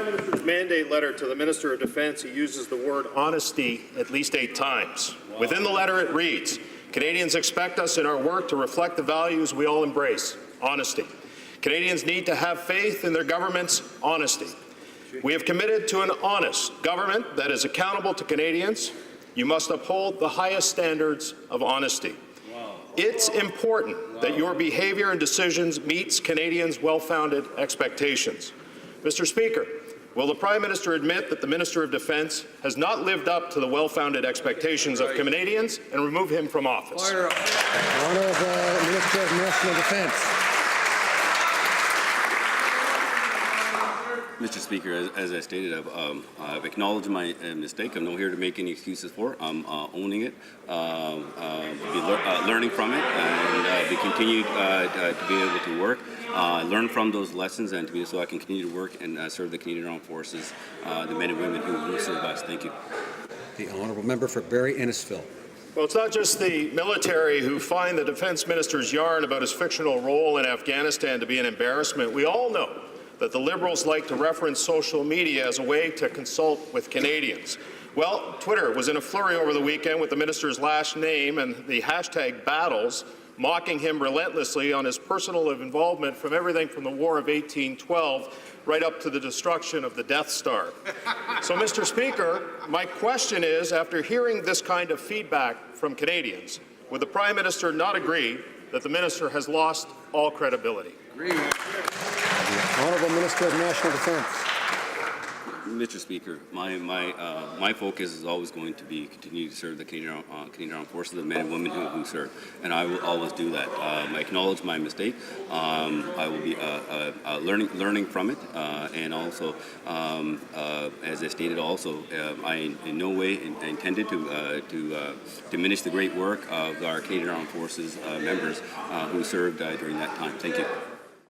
Prime Minister's mandate letter to the Minister of Defence, he uses the word honesty at least 8 times. Wow. Within the letter it reads, Canadians expect us in our work to reflect the values we all embrace, honesty. Canadians need to have faith in their government's honesty. We have committed to an honest government that is accountable to Canadians. You must uphold the highest standards of honesty. It's important that your behaviour and decisions meets Canadians' well-founded expectations. Mr. Speaker, will the Prime Minister admit that the Minister of Defence has not lived up to the well-founded expectations of Canadians and remove him from office? Honourable Minister of National Defence. Mr. Speaker, as I stated, I've acknowledged my mistake. I'm not here to make any excuses for it. I'm owning it, learning from it, and we continue to be able to work, learn from those lessons, and so I can continue to work and serve the Canadian Armed Forces, the men and women who serve us. Thank you. The honourable member for Barrie-Innisfil. Well, it's not just the military who find the Defence Minister's yarn about his fictional role in Afghanistan to be an embarrassment. We all know that the Liberals like to reference social media as a way to consult with Canadians. Well, Twitter was in a flurry over the weekend with the minister's last name and the hashtag battles, mocking him relentlessly on his personal involvement from everything from the War of 1812 right up to the destruction of the Death Star. So, Mr. Speaker, my question is, after hearing this kind of feedback from Canadians, would the Prime Minister not agree that the minister has lost all credibility? Agreed. The Honourable Minister of National Defence. Mr. Speaker, my focus is always going to be continue to serve the Canadian Armed Forces, the men and women who serve, and I will always do that. I acknowledge my mistake. I will be learning from it, and also, as I stated, also, I in no way intended to diminish the great work of our Canadian Armed Forces members who served during that time. Thank you.